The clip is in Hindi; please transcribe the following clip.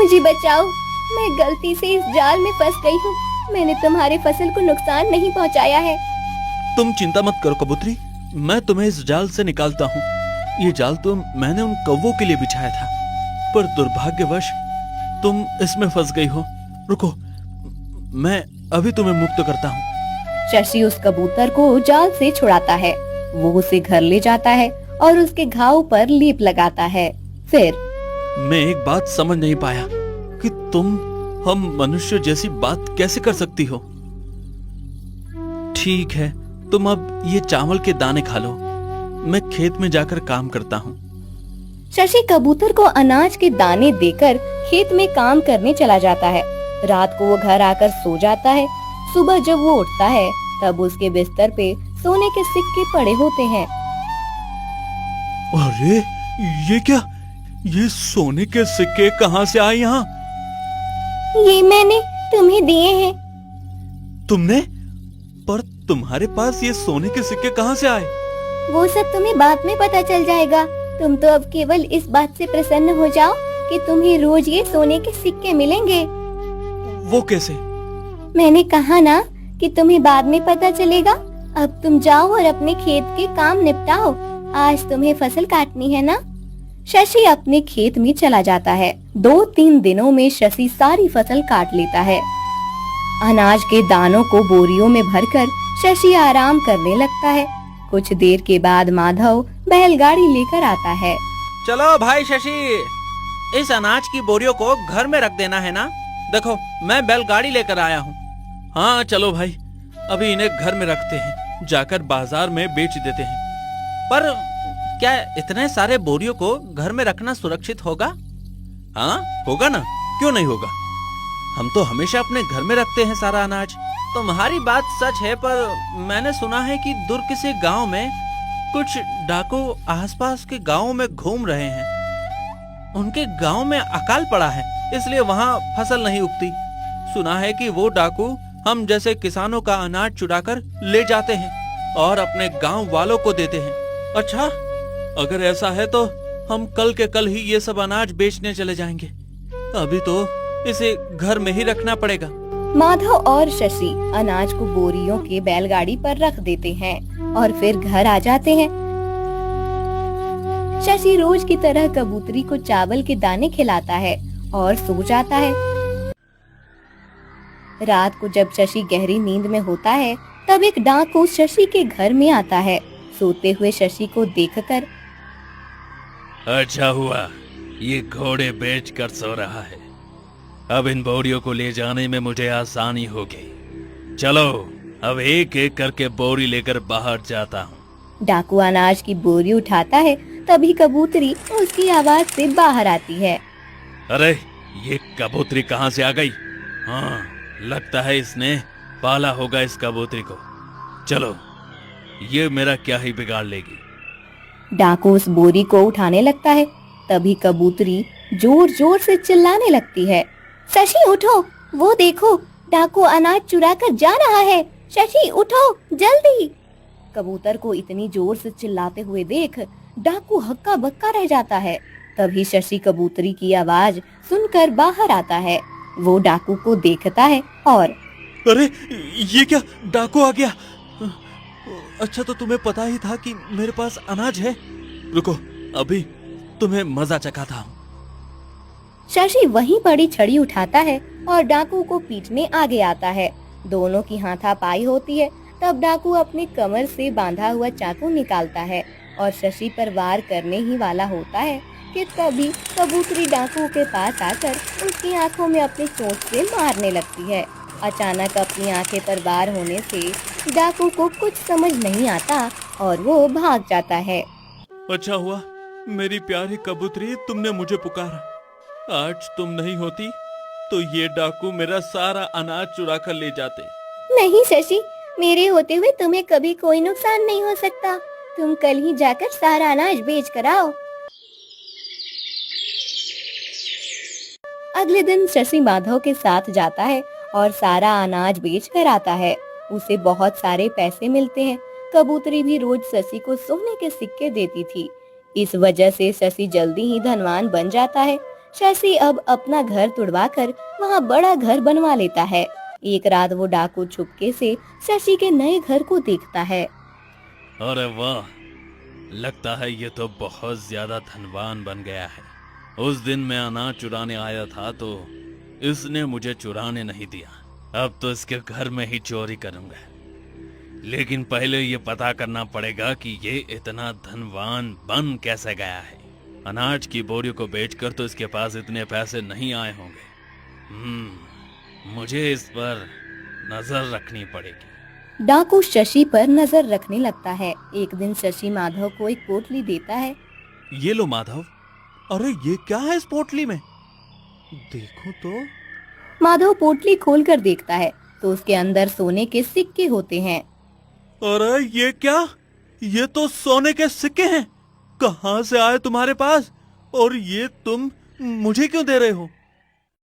मुझे बचाओ, मैं गलती से इस जाल में फंस गई हूँ। मैंने तुम्हारे फसल को नुकसान नहीं पहुँचाया है। तुम चिंता मत करो कबूतरी, मैं तुम्हें इस जाल से निकालता हूँ। ये जाल तो मैंने उन कौवों के लिए बिछाया था, पर दुर्भाग्यवश तुम इसमें फंस गई हो। रुको, मैं अभी तुम्हें मुक्त करता हूँ। शशि उस कबूतर को जाल से छुड़ाता है। वो उसे घर ले जाता है और उसके घाव पर लेप लगाता है। फिर मैं एक बात समझ नहीं पाया कि तुम हम मनुष्य जैसी बात कैसे कर सकती हो। ठीक है, तुम अब ये चावल के दाने खा लो, मैं खेत में जाकर काम करता हूँ। शशि कबूतर को अनाज के दाने देकर खेत में काम करने चला जाता है। रात को वो घर आकर सो जाता है। सुबह जब वो उठता है तब उसके बिस्तर पे सोने के सिक्के पड़े होते हैं। अरे ये क्या, ये सोने के सिक्के कहाँ से आए यहाँ? ये मैंने तुम्हें दिए हैं। तुमने? पर तुम्हारे पास ये सोने के सिक्के कहाँ से आए? वो सब तुम्हें बाद में पता चल जाएगा। तुम तो अब केवल इस बात से प्रसन्न हो जाओ कि तुम्हें रोज ये सोने के सिक्के मिलेंगे। वो कैसे? मैंने कहा ना कि तुम्हें बाद में पता चलेगा। अब तुम जाओ और अपने खेत के काम निपटाओ। आज तुम्हें फसल काटनी है ना। शशि अपने खेत में चला जाता है। 2-3 दिनों में शशि सारी फसल काट लेता है। अनाज के दानों को बोरियों में भरकर शशि आराम करने लगता है। कुछ देर के बाद माधव बैलगाड़ी लेकर आता है। चलो भाई शशि, इस अनाज की बोरियों को घर में रख देना है ना। देखो मैं बैलगाड़ी लेकर आया हूँ। हाँ चलो भाई, अभी इन्हें घर में रखते हैं, जाकर बाजार में बेच देते हैं। पर क्या इतने सारे बोरियों को घर में रखना सुरक्षित होगा? हाँ होगा ना, क्यों नहीं होगा। हम तो हमेशा अपने घर में रखते हैं सारा अनाज। तुम्हारी बात सच है, पर मैंने सुना है कि दूर किसी गांव में कुछ डाकू आसपास के गांवों में घूम रहे हैं। उनके गांव में अकाल पड़ा है, इसलिए वहां फसल नहीं उगती। सुना है कि वो डाकू हम जैसे किसानों का अनाज चुराकर ले जाते हैं और अपने गांव वालों को देते हैं। अच्छा, अगर ऐसा है तो हम कल के कल ही ये सब अनाज बेचने चले जाएंगे। अभी तो इसे घर में ही रखना पड़ेगा। माधव और शशि अनाज को बोरियों के बैलगाड़ी पर रख देते हैं और फिर घर आ जाते हैं। शशि रोज की तरह कबूतरी को चावल के दाने खिलाता है और सो जाता है। रात को जब शशि गहरी नींद में होता है तब एक डाकू शशि के घर में आता है। सोते हुए शशि को देखकर, अच्छा हुआ ये घोड़े बेच कर सो रहा है, अब इन बोरियों को ले जाने में मुझे आसानी होगी। चलो अब एक एक करके बोरी लेकर बाहर जाता हूँ। डाकू अनाज की बोरी उठाता है, तभी कबूतरी उसकी आवाज से बाहर आती है। अरे ये कबूतरी कहाँ से आ गई? हाँ, लगता है इसने पाला होगा इस कबूतरी को। चलो ये मेरा क्या ही बिगाड़ लेगी। डाकू उस बोरी को उठाने लगता है, तभी कबूतरी जोर जोर से चिल्लाने लगती है। शशि उठो, वो देखो डाकू अनाज चुरा कर जा रहा है। शशि उठो जल्दी। कबूतर को इतनी जोर से चिल्लाते हुए देख डाकू हक्का बक्का रह जाता है। तभी शशि कबूतरी की आवाज सुनकर बाहर आता है। वो डाकू को देखता है और, अरे ये क्या, डाकू आ गया। अच्छा तो तुम्हें पता ही था कि मेरे पास अनाज है। रुको, अभी तुम्हें मजा चखाता हूँ। शशि वहीं पड़ी छड़ी उठाता है और डाकू को पीटने आगे आता है। दोनों की हाथापाई होती है। तब डाकू अपने कमर से बांधा हुआ चाकू निकालता है और शशि पर वार करने ही वाला होता है कि तभी कबूतरी डाकू के पास आकर उसकी आंखों में अपनी चोंच से मारने लगती है। अचानक अपनी आंखें पर वार होने से डाकू को कुछ समझ नहीं आता और वो भाग जाता है। अच्छा हुआ मेरी प्यारी कबूतरी, तुमने मुझे पुकारा। आज तुम नहीं होती तो ये डाकू मेरा सारा अनाज चुरा कर ले जाते। नहीं शशि, मेरे होते हुए तुम्हें कभी कोई नुकसान नहीं हो सकता। तुम कल ही जाकर सारा अनाज बेच कर आओ। अगले दिन शशि माधव के साथ जाता है और सारा अनाज बेच कर आता है। उसे बहुत सारे पैसे मिलते हैं। कबूतरी भी रोज शशि को सोने के सिक्के देती थी। इस वजह से शशि जल्दी ही धनवान बन जाता है। शशि अब अपना घर तुड़वाकर वहाँ बड़ा घर बनवा लेता है। एक रात वो डाकू चुपके से शशि के नए घर को देखता है। अरे वाह, लगता है ये तो बहुत ज्यादा धनवान बन गया है। उस दिन मैं अनाज चुराने आया था तो इसने मुझे चुराने नहीं दिया। अब तो इसके घर में ही चोरी करूंगा। लेकिन पहले ये पता करना पड़ेगा कि ये इतना धनवान बन कैसे गया है। अनाज की बोरियों को बेचकर तो इसके पास इतने पैसे नहीं आए होंगे। मुझे इस पर नजर रखनी पड़ेगी। डाकू शशि पर नजर रखने लगता है। एक दिन शशि माधव को एक पोटली देता है। ये लो माधव। अरे ये क्या है इस पोटली में? देखो तो। माधव पोटली खोलकर देखता है तो उसके अंदर सोने के सिक्के होते हैं। अरे ये क्या? ये तो सोने के सिक्के हैं। कहाँ से आए तुम्हारे पास? और ये तुम मुझे क्यों दे रहे हो?